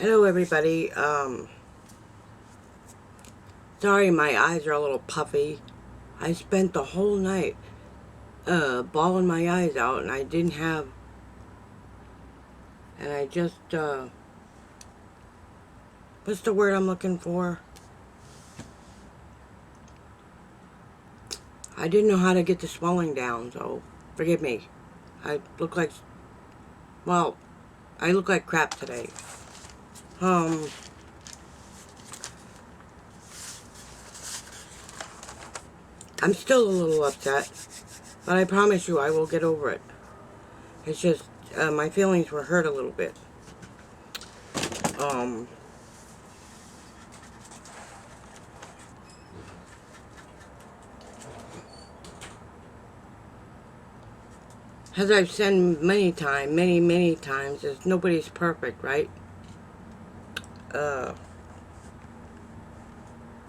Hello everybody. Sorry my eyes are a little puffy. I spent the whole night bawling my eyes out, and I didn't have, and I just what's the word I'm looking for? I didn't know how to get the swelling down, so forgive me. I look like, well, I look like crap today. I'm still a little upset, but I promise you I will get over it. It's just, my feelings were hurt a little bit. As I've said many times, is nobody's perfect, right?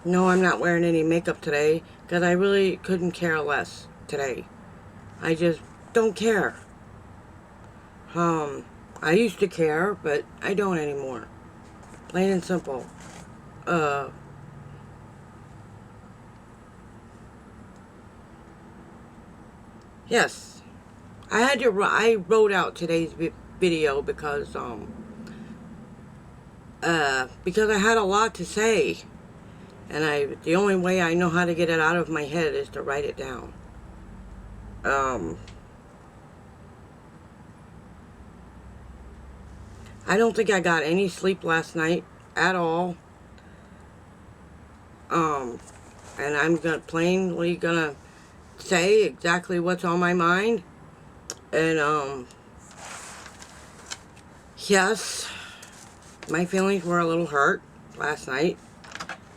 No, I'm not wearing any makeup today, because I really couldn't care less today. I just don't care. I used to care, but I don't anymore. Plain and simple. Yes. I wrote out today's video because I had a lot to say. And the only way I know how to get it out of my head is to write it down. I don't think I got any sleep last night at all. And I'm plainly gonna say exactly what's on my mind. And yes, my feelings were a little hurt last night.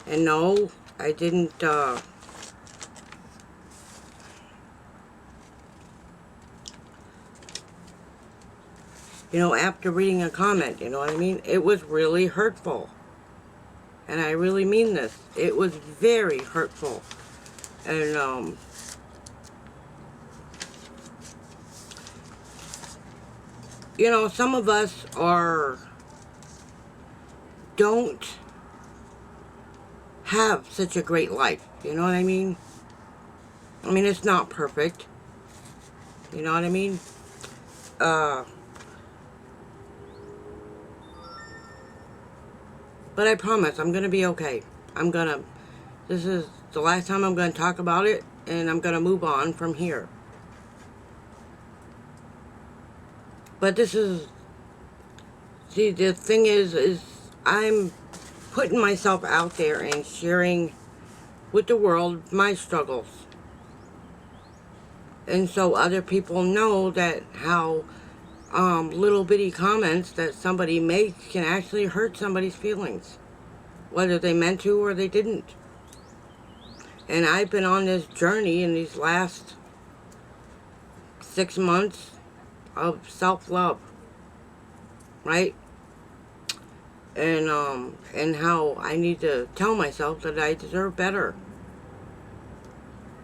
And no, I didn't, after reading a comment, you know what I mean? It was really hurtful. And I really mean this. It was very hurtful. And, some of us don't have such a great life. You know what I mean? I mean, it's not perfect. You know what I mean? But I promise, I'm gonna be okay. This is the last time I'm gonna talk about it, and I'm gonna move on from here. But see, the thing is I'm putting myself out there and sharing with the world my struggles. And so other people know that how little bitty comments that somebody makes can actually hurt somebody's feelings, whether they meant to or they didn't. And I've been on this journey in these last 6 months of self-love, right? And how I need to tell myself that I deserve better,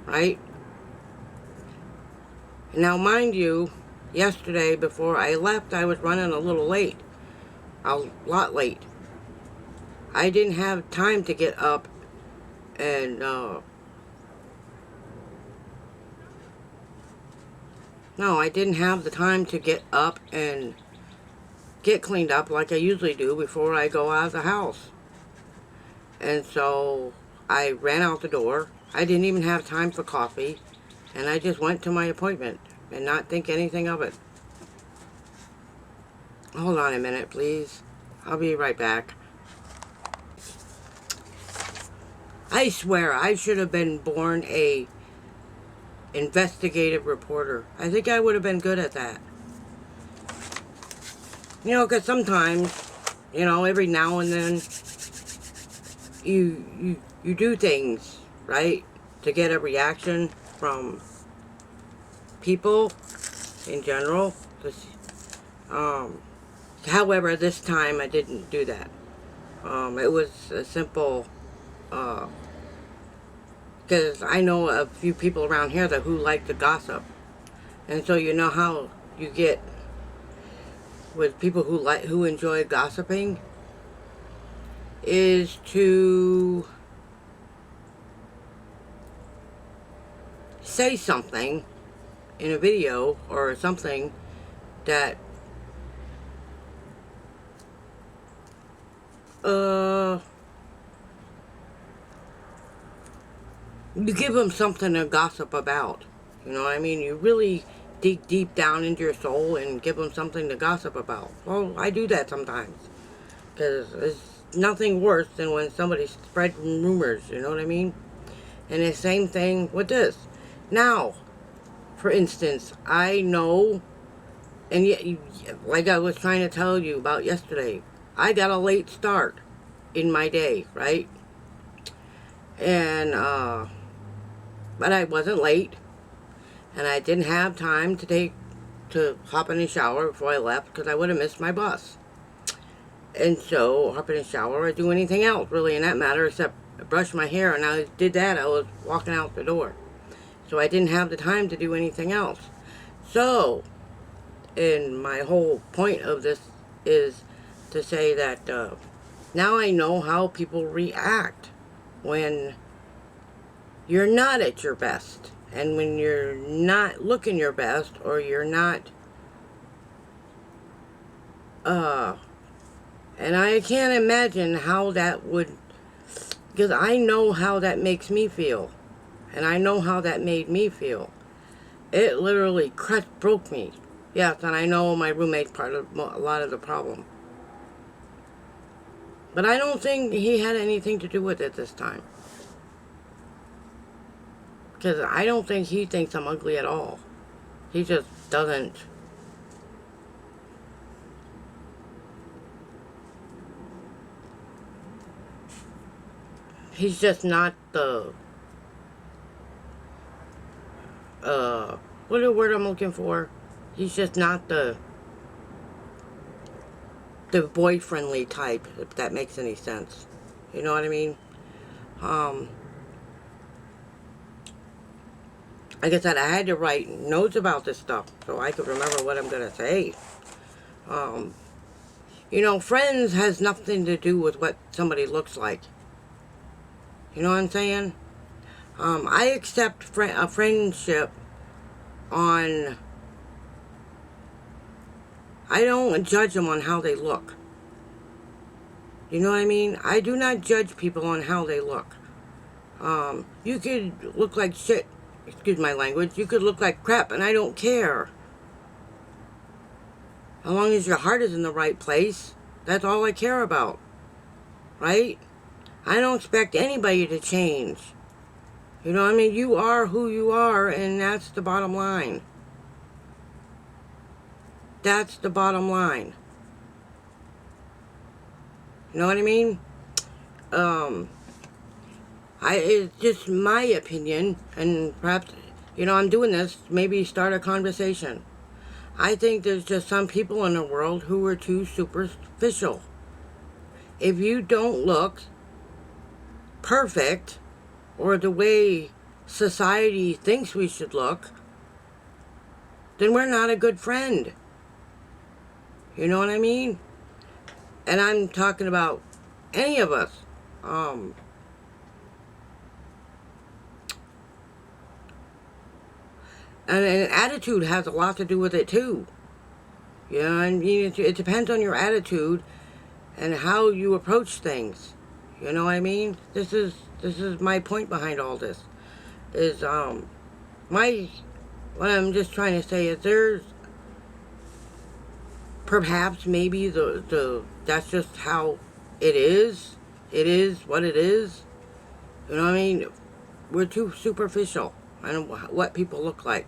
right? Now, mind you, yesterday before I left, I was running a little late, a lot late. I didn't have time to get up and, no, I didn't have the time to get up and get cleaned up like I usually do before I go out of the house. And so I ran out the door. I didn't even have time for coffee, and I just went to my appointment and not think anything of it. Hold on a minute, please. I'll be right back. I swear I should have been born a investigative reporter. I think I would have been good at that. Because sometimes, every now and then, you do things, right, to get a reaction from people in general. However, this time I didn't do that. It was a simple, because I know a few people around here who like to gossip. And so you know how you get with people who enjoy gossiping, is to say something in a video or something that you give them something to gossip about. You know what I mean? You really dig deep down into your soul and give them something to gossip about. Well, I do that sometimes. Because there's nothing worse than when somebody spreads rumors, you know what I mean? And the same thing with this. Now, for instance, I know, and yet, like I was trying to tell you about yesterday, I got a late start in my day, right? And, but I wasn't late, and I didn't have time to hop in the shower before I left, because I would have missed my bus. And so, hop in the shower or do anything else, really, in that matter, except brush my hair, and I did that, I was walking out the door. So I didn't have the time to do anything else. So, and my whole point of this is to say that now I know how people react when you're not at your best, and when you're not looking your best, or you're not, and I can't imagine how that would, because I know how that makes me feel, and I know how that made me feel. It literally broke me. Yes, and I know my roommate's part of a lot of the problem. But I don't think he had anything to do with it this time. Because I don't think he thinks I'm ugly at all. He just doesn't. He's just not the, what a word I'm looking for? He's just not the boy-friendly type, if that makes any sense. You know what I mean? Like I said, I had to write notes about this stuff so I could remember what I'm going to say. You know, friends has nothing to do with what somebody looks like. You know what I'm saying? I accept a friendship on... I don't judge them on how they look. You know what I mean? I do not judge people on how they look. You could look like shit, excuse my language, you could look like crap, and I don't care. As long as your heart is in the right place, that's all I care about. Right? I don't expect anybody to change. You know what I mean? You are who you are, and that's the bottom line. That's the bottom line. You know what I mean? It's just my opinion, and perhaps, you know, I'm doing this, maybe start a conversation. I think there's just some people in the world who are too superficial. If you don't look perfect, or the way society thinks we should look, then we're not a good friend. You know what I mean? And I'm talking about any of us. And attitude has a lot to do with it too. You know, I mean, it depends on your attitude and how you approach things. You know what I mean? This is my point behind all this. Is what I'm just trying to say is there's perhaps maybe that's just how it is. It is what it is. You know what I mean? We're too superficial on what people look like.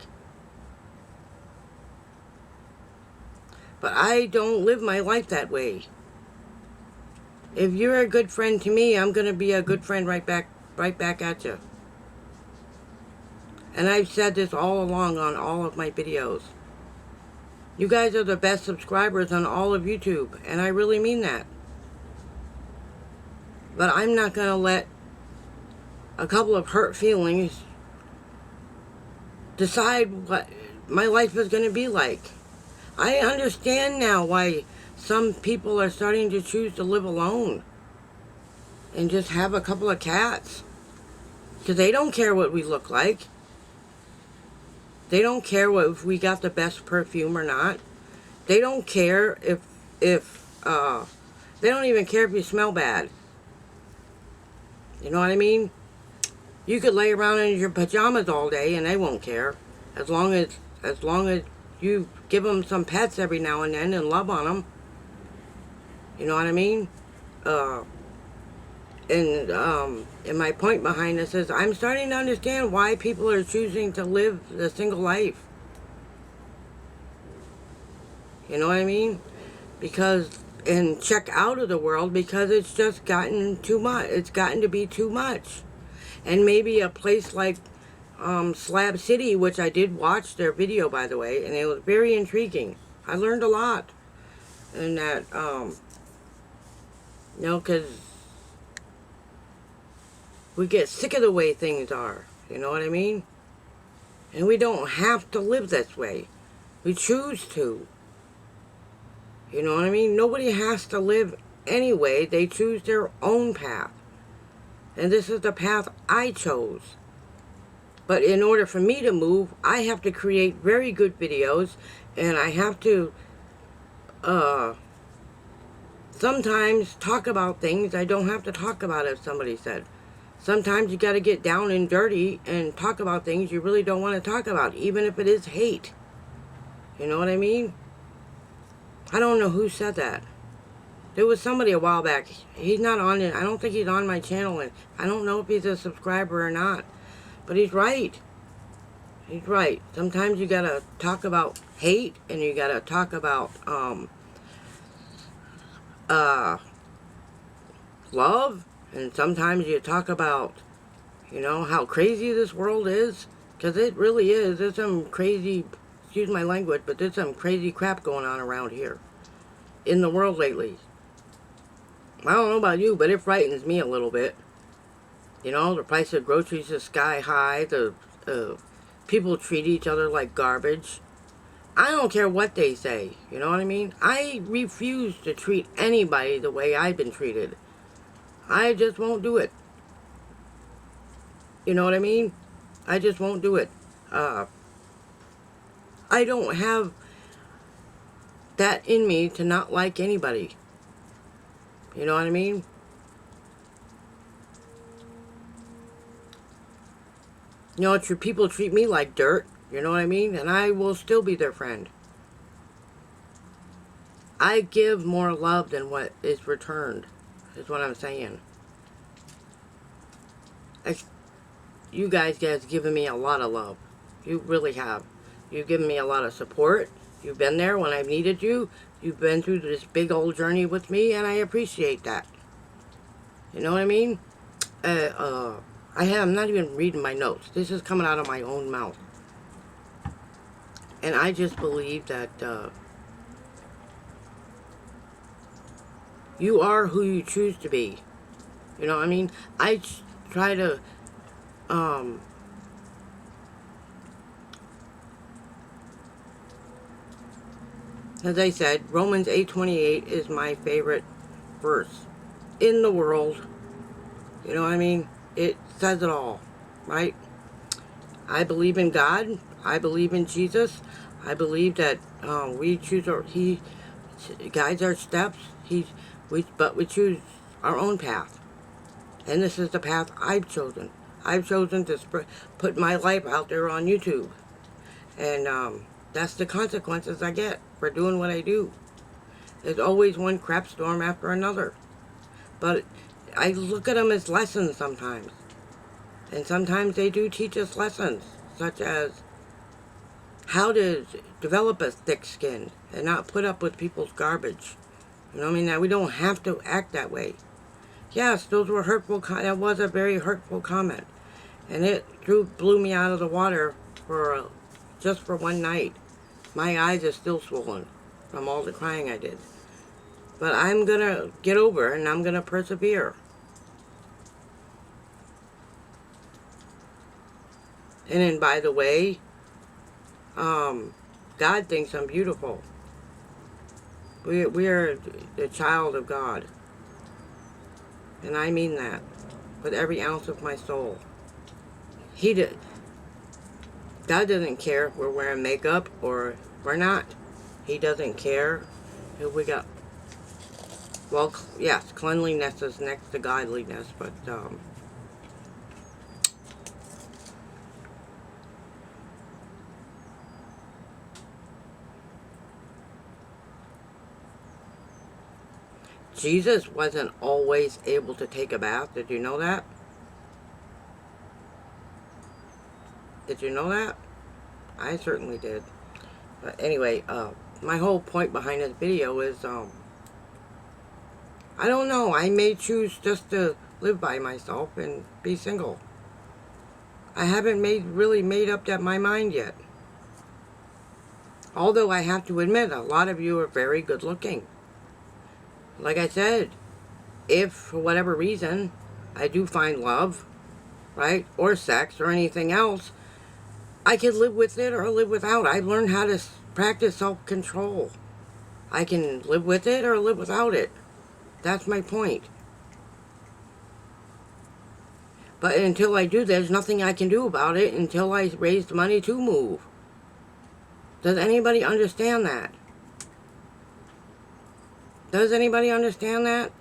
But I don't live my life that way. If you're a good friend to me, I'm going to be a good friend right back at you. And I've said this all along on all of my videos. You guys are the best subscribers on all of YouTube, and I really mean that. But I'm not going to let a couple of hurt feelings decide what my life is going to be like. I understand now why some people are starting to choose to live alone. and just have a couple of cats. Because they don't care what we look like. They don't care if we got the best perfume or not. They don't care if they don't even care if you smell bad. You know what I mean? You could lay around in your pajamas all day and they won't care. As long as you give them some pets every now and then and love on them. You know what I mean? And my point behind this is I'm starting to understand why people are choosing to live the single life. You know what I mean? And check out of the world because it's just gotten too much. It's gotten to be too much. And maybe a place like Slab City, which I did watch their video, by the way, and it was very intriguing. I learned a lot. And that, because we get sick of the way things are. You know what I mean? And we don't have to live this way. We choose to. You know what I mean? Nobody has to live anyway. They choose their own path. And this is the path I chose. But in order for me to move, I have to create very good videos. And I have to sometimes talk about things I don't have to talk about, as somebody said. Sometimes you got to get down and dirty and talk about things you really don't want to talk about, even if it is hate. You know what I mean? I don't know who said that. There was somebody a while back. He's not on it. I don't think he's on my channel. And I don't know if he's a subscriber or not. But he's right. He's right. Sometimes you got to talk about hate. And you got to talk about love. And sometimes you talk about, how crazy this world is. Because it really is. There's some crazy, excuse my language, but there's some crazy crap going on around here. In the world lately. I don't know about you, but it frightens me a little bit. The price of groceries is sky high. The people treat each other like garbage. I don't care what they say. You know what I mean? I refuse to treat anybody the way I've been treated. I just won't do it. You know what I mean? I just won't do it. I don't have that in me to not like anybody. You know what I mean? People treat me like dirt. You know what I mean? And I will still be their friend. I give more love than what is returned. Is what I'm saying. You guys have given me a lot of love. You really have. You've given me a lot of support. You've been there when I've needed you. You've been through this big old journey with me, and I appreciate that. You know what I mean? I'm not even reading my notes. This is coming out of my own mouth. And I just believe that you are who you choose to be. You know what I mean? I try to as I said, Romans 8:28 is my favorite verse in the world. You know what I mean? It says it all, right? I believe in God. I believe in Jesus. I believe that He guides our steps. But we choose our own path. And this is the path I've chosen. I've chosen to put my life out there on YouTube. And that's the consequences I get for doing what I do. There's always one crap storm after another. But I look at them as lessons sometimes. And sometimes they do teach us lessons, such as how to develop a thick skin and not put up with people's garbage. You know what I mean? Now, we don't have to act that way. Yes, those were hurtful. That was a very hurtful comment. And it blew me out of the water just for one night. My eyes are still swollen from all the crying I did. But I'm going to get over it, and I'm going to persevere. And then, by the way, God thinks I'm beautiful. We are the child of God. And I mean that with every ounce of my soul. God doesn't care if we're wearing makeup or we're not. He doesn't care if we got, well, yes, cleanliness is next to godliness, but, Jesus wasn't always able to take a bath. Did you know that? Did you know that? I certainly did. But anyway, my whole point behind this video is, I don't know. I may choose just to live by myself and be single. I haven't really made up that my mind yet. Although I have to admit, a lot of you are very good looking. Like I said, if for whatever reason I do find love, right, or sex or anything else, I can live with it or live without. I've learned how to practice self-control. I can live with it or live without it. That's my point. But until I do, there's nothing I can do about it until I raise the money to move. Does anybody understand that? Does anybody understand that?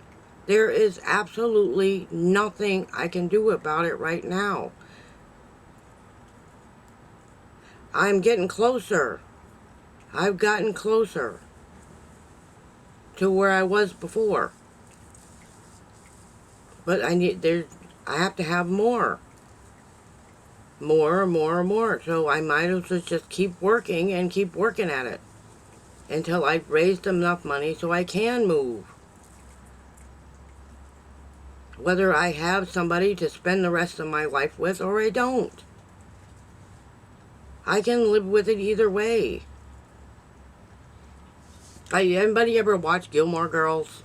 There is absolutely nothing I can do about it right now. I'm getting closer. I've gotten closer to where I was before. But I have to have more. More. So I might as well just keep working and keep working at it until I've raised enough money so I can move. Whether I have somebody to spend the rest of my life with or I don't. I can live with it either way. Anybody ever watch Gilmore Girls?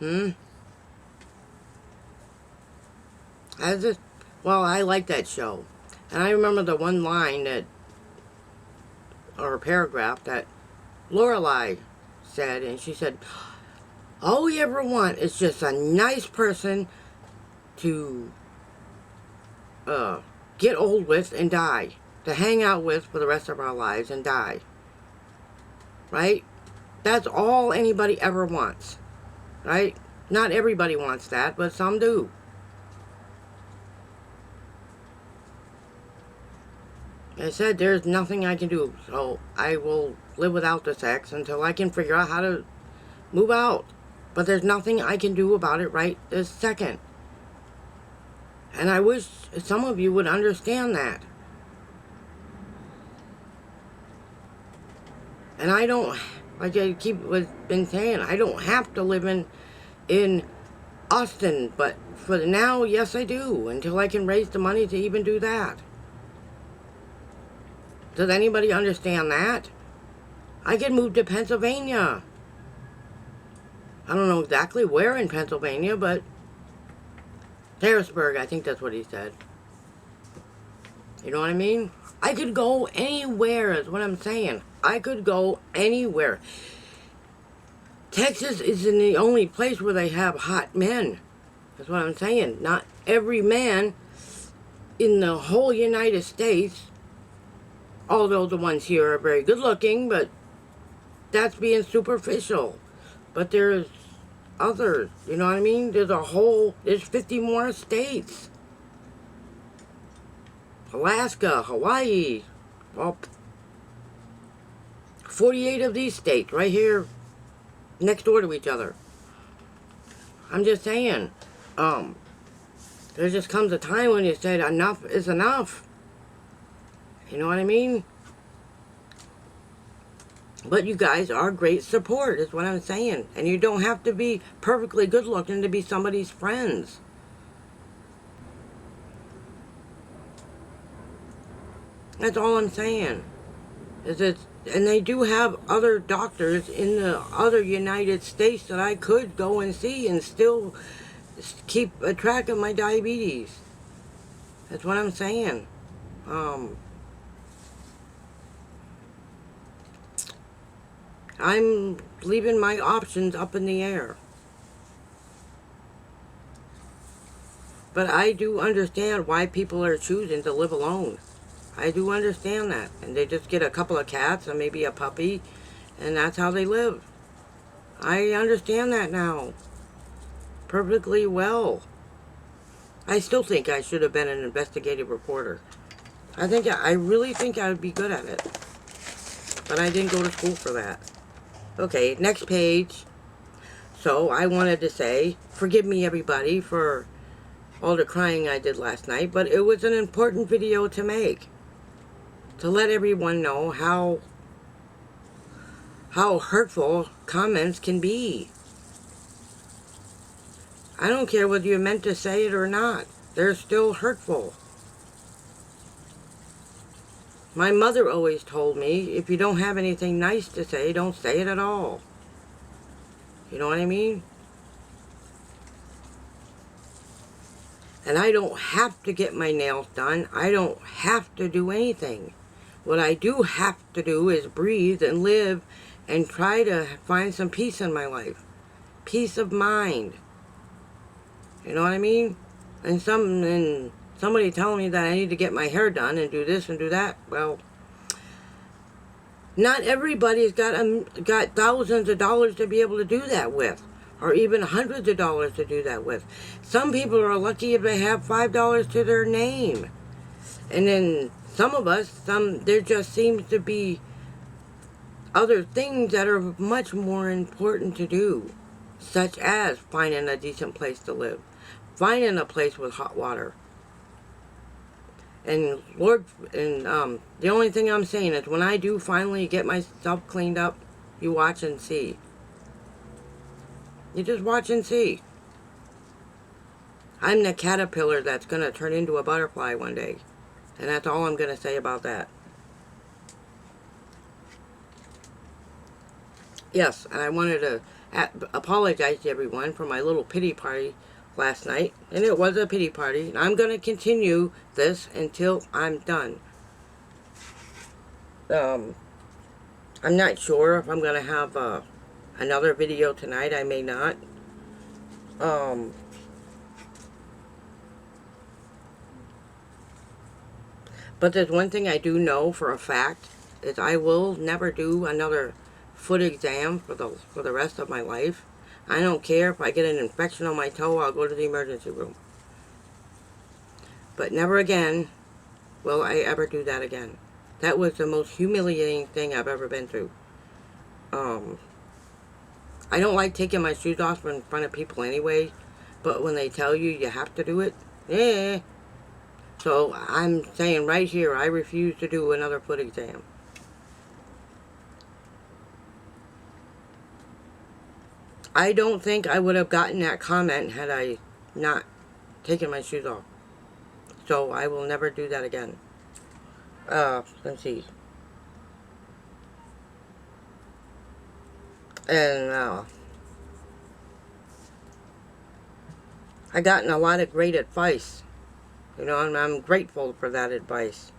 I like that show. And I remember the one line or paragraph that Lorelai said, and she said, all we ever want is just a nice person to get old with and die. To hang out with for the rest of our lives and die. Right? That's all anybody ever wants. Right? Not everybody wants that, but some do. I said there's nothing I can do, so I will live without the sex until I can figure out how to move out. But there's nothing I can do about it right this second. And I wish some of you would understand that. And I don't, like I been saying, I don't have to live in Austin, but for now, yes I do, until I can raise the money to even do that. Does anybody understand that? I could move to Pennsylvania. I don't know exactly where in Pennsylvania, but Harrisburg, I think that's what he said. You know what I mean? I could go anywhere is what I'm saying. I could go anywhere. Texas isn't the only place where they have hot men. That's what I'm saying. Not every man in the whole United States, although the ones here are very good looking, but that's being superficial. But there's others, you know what I mean? There's 50 more states. Alaska, Hawaii, well, 48 of these states right here next door to each other. I'm just saying, there just comes a time when you said enough is enough. You know what I mean? But you guys are great support, is what I'm saying. And you don't have to be perfectly good looking to be somebody's friends. That's all I'm saying. And they do have other doctors in the other United States that I could go and see and still keep a track of my diabetes. That's what I'm saying. I'm leaving my options up in the air. But I do understand why people are choosing to live alone. I do understand that. And they just get a couple of cats and maybe a puppy, and that's how they live. I understand that now perfectly well. I still think I should have been an investigative reporter. I really think I would be good at it. But I didn't go to school for that. Okay, next page. So I wanted to say, forgive me everybody for all the crying I did last night, but it was an important video to make. To let everyone know how hurtful comments can be. I don't care whether you meant to say it or not. They're still hurtful. My mother always told me, if you don't have anything nice to say, don't say it at all. You know what I mean? And I don't have to get my nails done. I don't have to do anything. What I do have to do is breathe and live and try to find some peace in my life. Peace of mind. You know what I mean? And somebody telling me that I need to get my hair done and do this and do that. Well, not everybody's got thousands of dollars to be able to do that with, or even hundreds of dollars to do that with. Some people are lucky if they have $5 to their name. And then some of us, there just seems to be other things that are much more important to do, such as finding a decent place to live, finding a place with hot water. And the only thing I'm saying is, when I do finally get myself cleaned up, you watch and see. You just watch and see. I'm the caterpillar that's going to turn into a butterfly one day. And that's all I'm going to say about that. Yes, and I wanted to apologize to everyone for my little pity party last night. And it was a pity party. And I'm going to continue this until I'm done. I'm not sure if I'm going to have another video tonight. I may not. But there's one thing I do know for a fact, is I will never do another foot exam for the rest of my life. I don't care if I get an infection on my toe, I'll go to the emergency room. But never again will I ever do that again. That was the most humiliating thing I've ever been through. I don't like taking my shoes off in front of people anyway, but when they tell you you have to do it, yeah. So I'm saying right here, I refuse to do another foot exam. I don't think I would have gotten that comment had I not taken my shoes off. So I will never do that again. Let's see. And I gotten a lot of great advice. You know, and I'm grateful for that advice.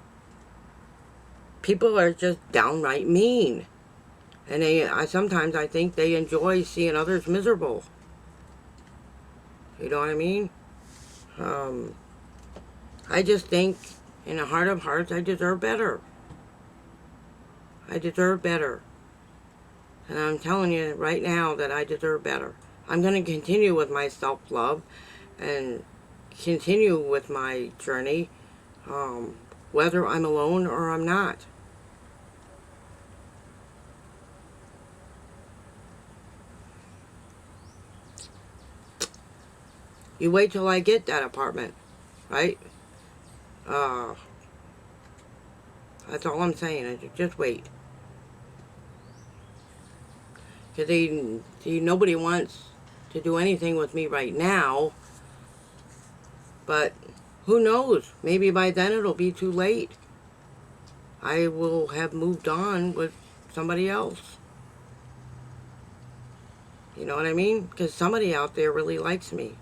People are just downright mean. And sometimes I think they enjoy seeing others miserable. You know what I mean? I just think, in the heart of hearts, I deserve better. I deserve better. And I'm telling you right now that I deserve better. I'm going to continue with my self-love and continue with my journey, whether I'm alone or I'm not. You wait till I get that apartment, right? That's all I'm saying. Just wait. Because nobody wants to do anything with me right now. But who knows? Maybe by then it'll be too late. I will have moved on with somebody else. You know what I mean? Because somebody out there really likes me.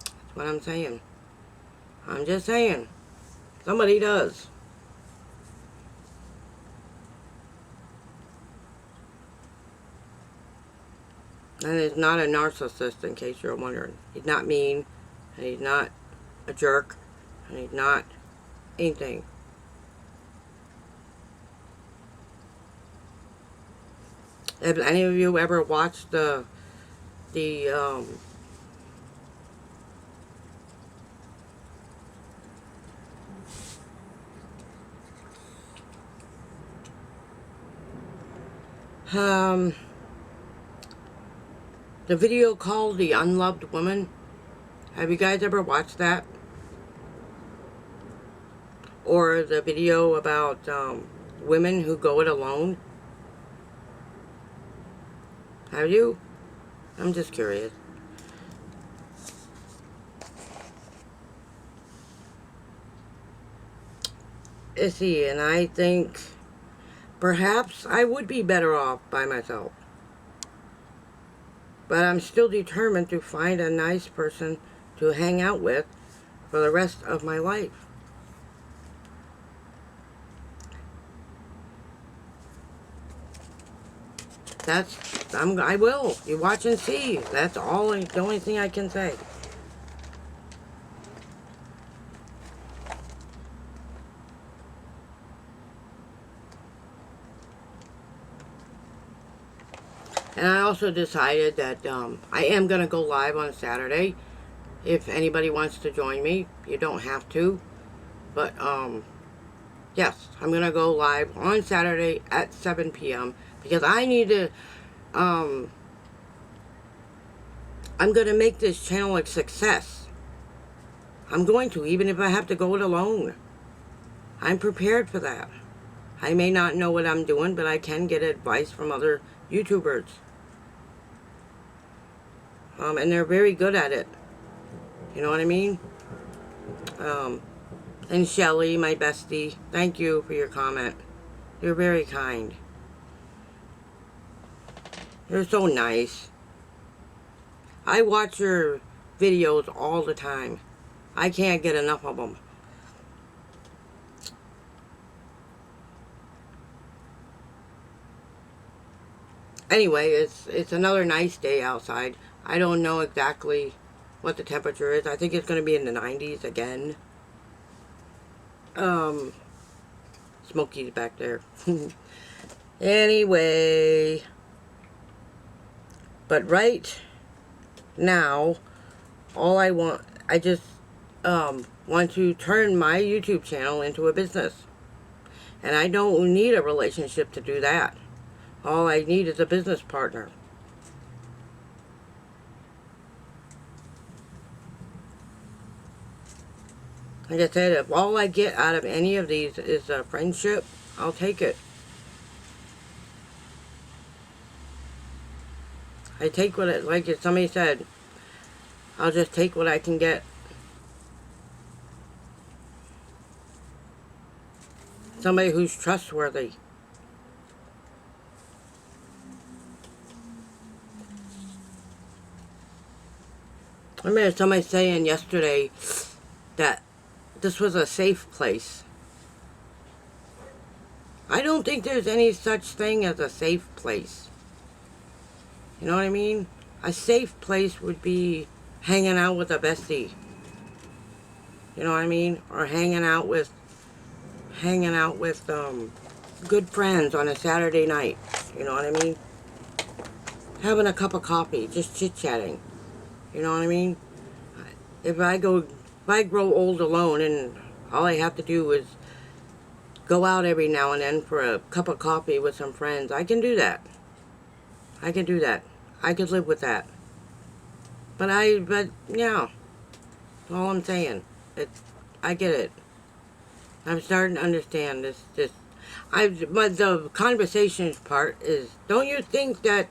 That's what I'm saying. I'm just saying. Somebody does. And he's not a narcissist, in case you're wondering. He's not mean, and he's not a jerk, and he's not anything. Have any of you ever watched the the video called The Unloved Woman? Have you guys ever watched that? Or the video about women who go it alone? Have you? I'm just curious. See, and I think perhaps I would be better off by myself. But I'm still determined to find a nice person to hang out with for the rest of my life. I will. You watch and see. That's the only thing I can say. And I also decided that I am going to go live on Saturday. If anybody wants to join me, you don't have to. But, yes, I'm going to go live on Saturday at 7 p.m. Because I need to, I'm going to make this channel a success. I'm going to, even if I have to go it alone. I'm prepared for that. I may not know what I'm doing, but I can get advice from other YouTubers. And they're very good at it. You know what I mean? And Shelly, my bestie, thank you for your comment. You're very kind. You're so nice. I watch your videos all the time. I can't get enough of them. Anyway, it's another nice day outside. I don't know exactly what the temperature is. I think it's going to be in the 90s again. Smokey's back there. Anyway. But right now, I just want to turn my YouTube channel into a business. And I don't need a relationship to do that. All I need is a business partner. Like I said, if all I get out of any of these is a friendship, I'll take it. I take what it, like somebody said, I'll just take what I can get. Somebody who's trustworthy. I remember somebody saying yesterday that this was a safe place. I don't think there's any such thing as a safe place. You know what I mean? A safe place would be hanging out with a bestie. You know what I mean? Or hanging out with good friends on a Saturday night. You know what I mean? Having a cup of coffee, just chit-chatting. You know what I mean? If I grow old alone and all I have to do is go out every now and then for a cup of coffee with some friends, I can do that. I can do that. I could live with that. But yeah, that's all I'm saying. I get it. I'm starting to understand this. But the conversation part is, don't you think that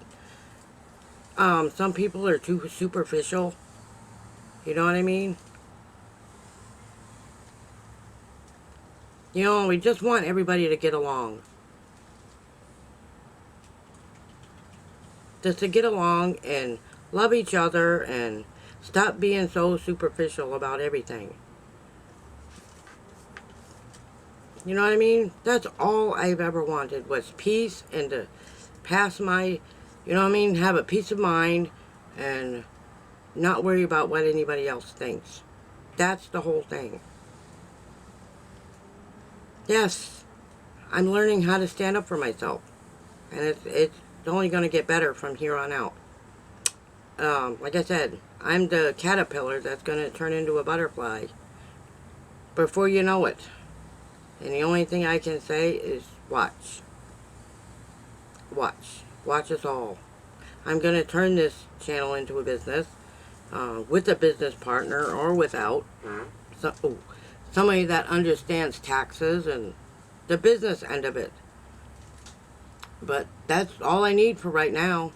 some people are too superficial? You know what I mean? You know, we just want everybody to get along. Just to get along and love each other and stop being so superficial about everything. You know what I mean? That's all I've ever wanted was peace and to pass my You know what I mean? Have a peace of mind and not worry about what anybody else thinks. That's the whole thing. Yes, I'm learning how to stand up for myself. And it's only going to get better from here on out. Like I said, I'm the caterpillar that's going to turn into a butterfly before you know it. And the only thing I can say is watch. Watch. Watch us all. I'm going to turn this channel into a business with a business partner or without. Somebody that understands taxes and the business end of it. But that's all I need for right now.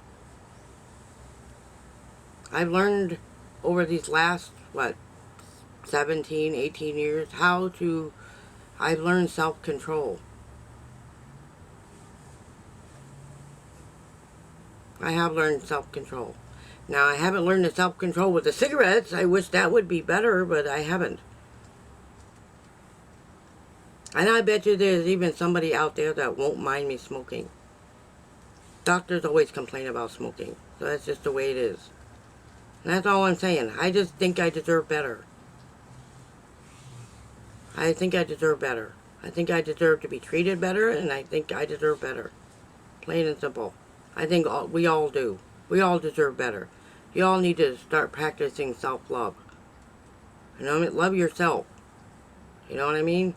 I've learned over these last, 17, 18 years, I've learned self-control. I have learned self-control. Now, I haven't learned the self-control with the cigarettes. I wish that would be better, but I haven't. And I bet you there's even somebody out there that won't mind me smoking. Doctors always complain about smoking, so that's just the way it is. And that's all I'm saying. I just think I deserve better. I think I deserve better. I think I deserve to be treated better, and I think I deserve better. Plain and simple. I think we all do. We all deserve better. You all need to start practicing self-love. You know what I mean? Love yourself. You know what I mean?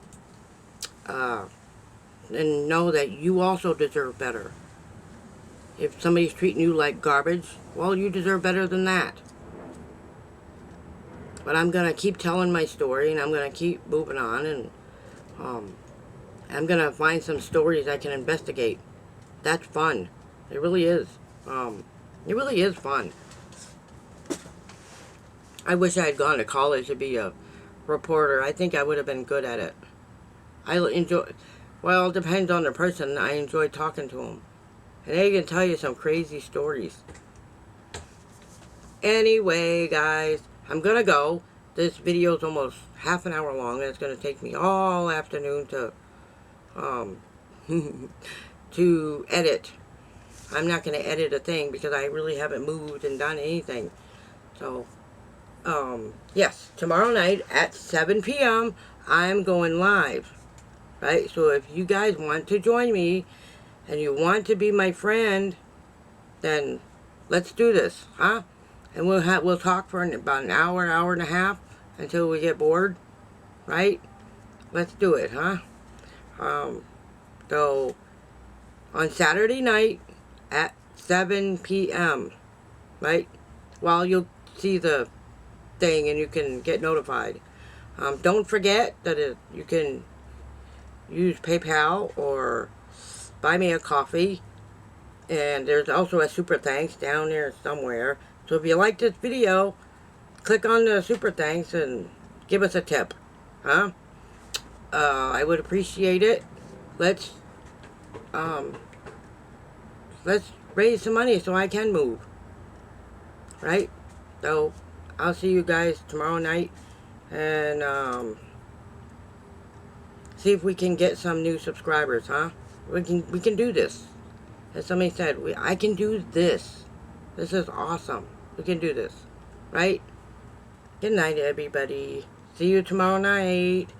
And know that you also deserve better. If somebody's treating you like garbage, well, you deserve better than that. But I'm going to keep telling my story, and I'm going to keep moving on, and I'm going to find some stories I can investigate. That's fun. It really is. It really is fun. I wish I had gone to college to be a reporter. I think I would have been good at it. I enjoy, well, it depends on the person. I enjoy talking to them. And they can tell you some crazy stories. Anyway, guys, I'm going to go. This video is almost half an hour long, and it's going to take me all afternoon to to edit. I'm not going to edit a thing because I really haven't moved and done anything. So, yes, tomorrow night at 7 p.m., I'm going live. Right? So if you guys want to join me and you want to be my friend, then let's do this, huh? And we'll talk for about an hour, hour and a half until we get bored, right? Let's do it, huh? So on Saturday night at 7 p.m., right? Well, you'll see the thing and you can get notified. Don't forget that you can use PayPal or buy me a coffee. And there's also a super thanks down there somewhere. So if you like this video, click on the super thanks and give us a tip. Huh? I would appreciate it. Let's raise some money so I can move. Right? So I'll see you guys tomorrow night. And see if we can get some new subscribers, huh? We can do this. As somebody said, I can do this. This is awesome. We can do this. Right? Good night, everybody. See you tomorrow night.